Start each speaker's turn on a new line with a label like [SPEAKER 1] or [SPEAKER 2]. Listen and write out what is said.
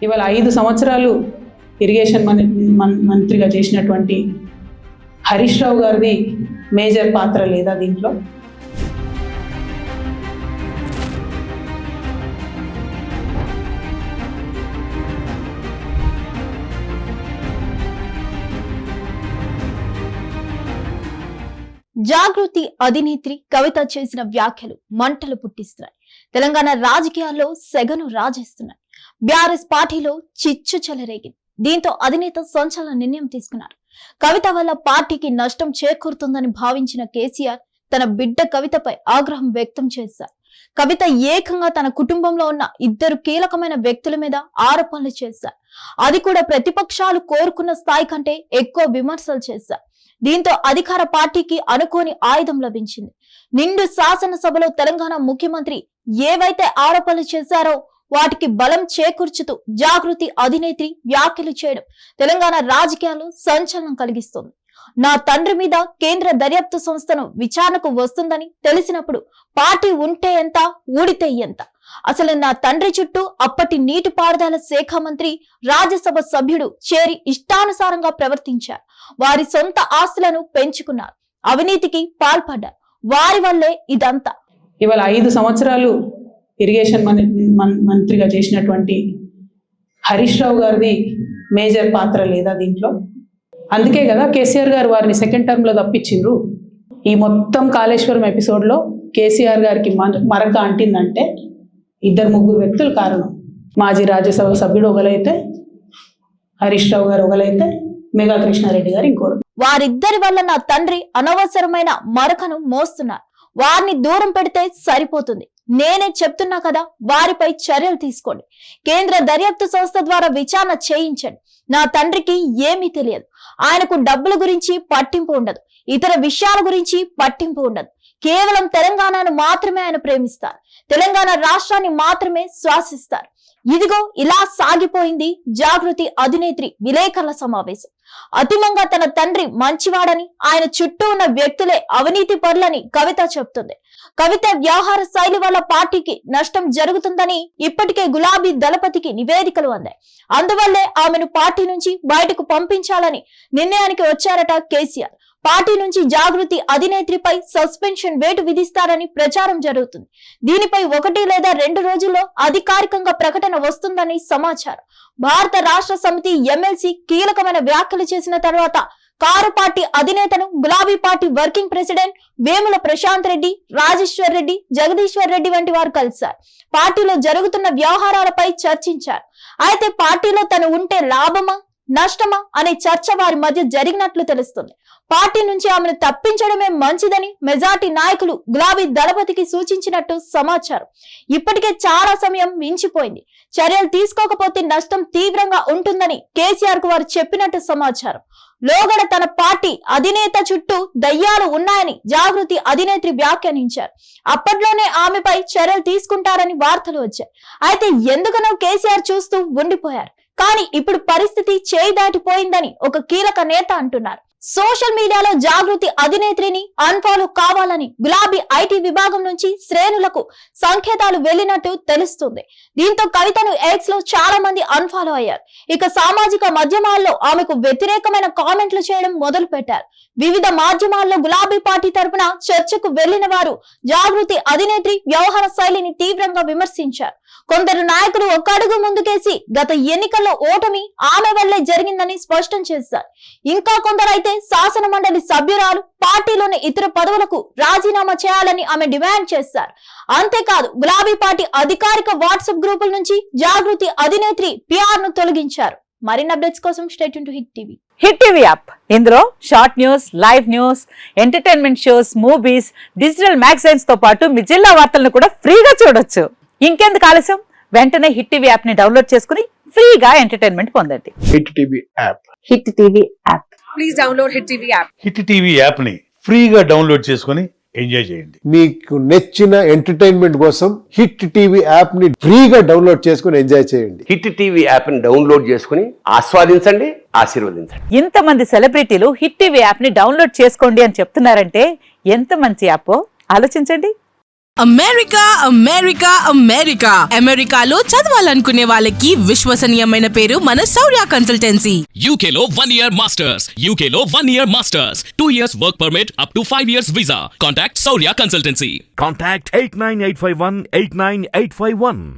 [SPEAKER 1] ఇవాళ 5 సంవత్సరాలు ఇరిగేషన్ మంత్రిగా చేసినటువంటి హరీష్ రావు గారిది మేజర్ పాత్ర లేదా దీంట్లో?
[SPEAKER 2] జాగృతి అధినేత్రి కవిత చేసిన వ్యాఖ్యలు మంటలు పుట్టిస్తున్నాయి. తెలంగాణ రాజకీయాల్లో సెగను రాజేస్తున్నాయి. బీఆర్ఎస్ పార్టీలో చిచ్చు చెలరేగింది. దీంతో అధినేత సంచలన నిర్ణయం తీసుకున్నారు. కవిత వల్ల పార్టీకి నష్టం చేకూరుతుందని భావించిన కేసీఆర్ తన బిడ్డ కవితపై ఆగ్రహం వ్యక్తం చేశారు. కవిత ఏకంగా తన కుటుంబంలో ఉన్న 2 కీలకమైన వ్యక్తుల మీద ఆరోపణలు చేశారు. అది కూడా ప్రతిపక్షాలు కోరుకున్న స్థాయి కంటే ఎక్కువ విమర్శలు చేశారు. దీంతో అధికార పార్టీకి అనుకోని ఆయుధం లభించింది. నిండు శాసనసభలో తెలంగాణ ముఖ్యమంత్రి ఏవైతే ఆరోపణలు చేశారో వాటికి బలం చేకూర్చుతూ జాగృతి అధినేత్రి వ్యాఖ్యలు చేయడం తెలంగాణ రాజకీయాల్లో సంచలనం కలిగిస్తోంది. నా తండ్రి మీద కేంద్ర దర్యాప్తు సంస్థను విచారణకు వస్తుందని తెలిసినప్పుడు పార్టీ ఉంటే ఎంత, ఊడితే ఎంత? అసలు నా తండ్రి చుట్టూ అప్పటి నీటిపారుదల శాఖ మంత్రి, రాజ్యసభ సభ్యుడు చేరి ఇష్టానుసారంగా ప్రవర్తించారు. వారి సొంత ఆస్తులను పెంచుకున్నారు, అవినీతికి పాల్పడ్డారు. వారి వల్లే ఇదంతా.
[SPEAKER 1] ఇవాళ 5 సంవత్సరాలు ఇరిగేషన్ మంత్రిగా చేసినటువంటి హరీష్ రావు గారిది మేజర్ పాత్ర లేదా దీంట్లో? అందుకే కదా కేసీఆర్ గారు వారిని సెకండ్ టర్మ్లో తప్పించిండ్రు. ఈ మొత్తం కాళేశ్వరం ఎపిసోడ్లో కేసీఆర్ గారికి మరక అంటిందంటే 2-3 వ్యక్తులు కారణం. మాజీ రాజ్యసభ సభ్యుడు ఒకలైతే, హరీష్ రావు గారు ఒకలైతే, మేఘా కృష్ణారెడ్డి గారు ఇంకోడు.
[SPEAKER 2] వారిద్దరి వల్ల నా తండ్రి అనవసరమైన మరకను మోస్తున్నారు. వారిని దూరం పెడితే సరిపోతుంది. నేనే చెప్తున్నా కదా, వారిపై చర్యలు తీసుకోండి. కేంద్ర దర్యాప్తు సంస్థ ద్వారా విచారణ చేయించండి. నా తండ్రికి ఏమీ తెలియదు. ఆయనకు డబ్బుల గురించి పట్టింపు ఉండదు, ఇతర విషయాల గురించి పట్టింపు ఉండదు. కేవలం తెలంగాణను మాత్రమే ఆయన ప్రేమిస్తారు. తెలంగాణ రాష్ట్రాన్ని మాత్రమే శ్వాసిస్తారు. ఇదిగో ఇలా సాగిపోయింది జాగృతి అధినేత్రి విలేకరుల సమావేశం. అతిమంగా తన తండ్రి మంచివాడని, ఆయన చుట్టూ ఉన్న వ్యక్తులే అవినీతి పరులని కవిత చెప్తుంది. కవిత వ్యవహార శైలి వల్ల పార్టీకి నష్టం జరుగుతుందని ఇప్పటికే గులాబీ దళపతికి నివేదికలు అందాయి. అందువల్లే ఆమెను పార్టీ నుంచి బయటకు పంపించాలని నిర్ణయానికి వచ్చారట కేసీఆర్. పార్టీ నుంచి జాగృతి అధినేత్రిపై సస్పెన్షన్ వేటు విధిస్తారని ప్రచారం జరుగుతుంది. దీనిపై 1 లేదా 2 రోజుల్లో అధికారికంగా ప్రకటన వస్తుందని సమాచారం. భారత రాష్ట్ర సమితి ఎమ్మెల్సీ కీలకమైన వ్యాఖ్యలు చేసిన తర్వాత కారు పార్టీ అధినేతను గులాబీ party working president Vemula Prashanth Reddy, Rajeshwar Reddy, Jagadishwar Reddy వంటి వారు కలిశారు. పార్టీలో జరుగుతున్న వ్యవహారాలపై చర్చించారు. అయితే పార్టీలో తను ఉంటే లాభమా నష్టమా అనే చర్చ వారి మధ్య జరిగినట్లు తెలుస్తుంది. పార్టీ నుంచి ఆమెను తప్పించడమే మంచిదని మెజార్టీ నాయకులు గులాబీ దళపతికి సూచించినట్టు సమాచారం. ఇప్పటికే చాలా సమయం మించిపోయింది. చర్యలు తీసుకోకపోతే నష్టం తీవ్రంగా ఉంటుందని కేసీఆర్ కు వారు చెప్పినట్టు సమాచారం. లోగడ తన పార్టీ అధినేత చుట్టూ దయ్యాలు ఉన్నాయని జాగృతి అధినేత్రి వ్యాఖ్యానించారు. అప్పట్లోనే ఆమెపై చర్యలు తీసుకుంటారని వార్తలు వచ్చాయి. అయితే ఎందుకనో కేసీఆర్ చూస్తూ ఉండిపోయారు. కానీ ఇప్పుడు పరిస్థితి చేయి దాటిపోయిందని ఒక కీలక నేత అంటున్నారు. సోషల్ మీడియాలో జాగృతి అధినేత్రిని అన్ఫాలో కావాలని గులాబీ ఐటీ విభాగం నుంచి శ్రేణులకు సంకేతాలు వెళ్లినట్టు తెలుస్తుంది. దీంతో కవితను ఎక్స్ లో చాలా మంది అన్ఫాలో అయ్యారు. ఇక సామాజిక మాధ్యమాల్లో ఆమెకు వ్యతిరేకమైన కామెంట్లు చేయడం మొదలు పెట్టారు. వివిధ మాధ్యమాల్లో గులాబీ పార్టీ తరపున చర్చకు వెళ్లిన వారు జాగృతి అధినేత్రి వ్యవహార శైలిని తీవ్రంగా విమర్శించారు. కొందరు నాయకులు ఒక అడుగు ముందుకేసి గత ఎన్నికల్లో ఓటమి ఆమె వల్లే జరిగిందని స్పష్టం చేశారు. ఇంకా కొందరైతే శాసన మండలి సభ్యురాలు, పార్టీలోని ఇతర పదవులకు రాజీనామా చేయాలని ఆమె డిమాండ్ చేశారు. అంతేకాదు గులాబీ పార్టీ అధికారిక వాట్సాప్ గ్రూపుల నుంచి జాగృతి అధినేత్రి పిఆర్ ను తొలగించారు. మరిన్ని అప్డేట్స్ కోసం stay tune to hit TV.
[SPEAKER 3] Hit TV app, ఇందులో short news, live news, entertainment shows, movies, digital magazines తో పాటు మీ జిల్లా వార్తలను కూడా ఫ్రీగా చూడొచ్చు. ఇంకెందుకు ఆలస్యం, వెంటనే హిట్ టీవీ యాప్ ని డౌన్లోడ్ చేసుకుని ఫ్రీగా ఎంటర్టైన్మెంట్ పొందండి.
[SPEAKER 4] Hit TV app.
[SPEAKER 3] Hit TV app.
[SPEAKER 5] Please download hit TV app.
[SPEAKER 6] Hit TV app ని ఫ్రీగా డౌన్లోడ్ చేసుకుని ఎంజాయ్ చేయండి.
[SPEAKER 4] మీకు నచ్చిన ఎంటర్టైన్మెంట్ కోసం హిట్ టీవీ యాప్ ని ఫ్రీగా డౌన్లోడ్ చేసుకుని ఎంజాయ్ చేయండి.
[SPEAKER 7] హిట్ టీవీ యాప్ ని డౌన్లోడ్ చేసుకుని ఆస్వాదించండి, ఆశీర్వదించండి.
[SPEAKER 3] ఇంతమంది సెలబ్రిటీలు హిట్ టీవీ యాప్ ని డౌన్లోడ్ చేసుకోండి అని చెప్తున్నారంటే ఎంత మంచి యాప్ ఆలోచించండి.
[SPEAKER 8] అమెరికా అమెరికా అమెరికా అమెరికాలో చదవాలనుకునే వాళ్ళకి విశ్వసనీయమైన పేరు మన శౌర్య కన్సల్టెన్సీ.
[SPEAKER 9] UK లో 1 year masters. UK లో 1 year masters. 2 years work permit up to 5 years visa. Contact Saurya Consultancy.
[SPEAKER 10] Contact 89851 89851.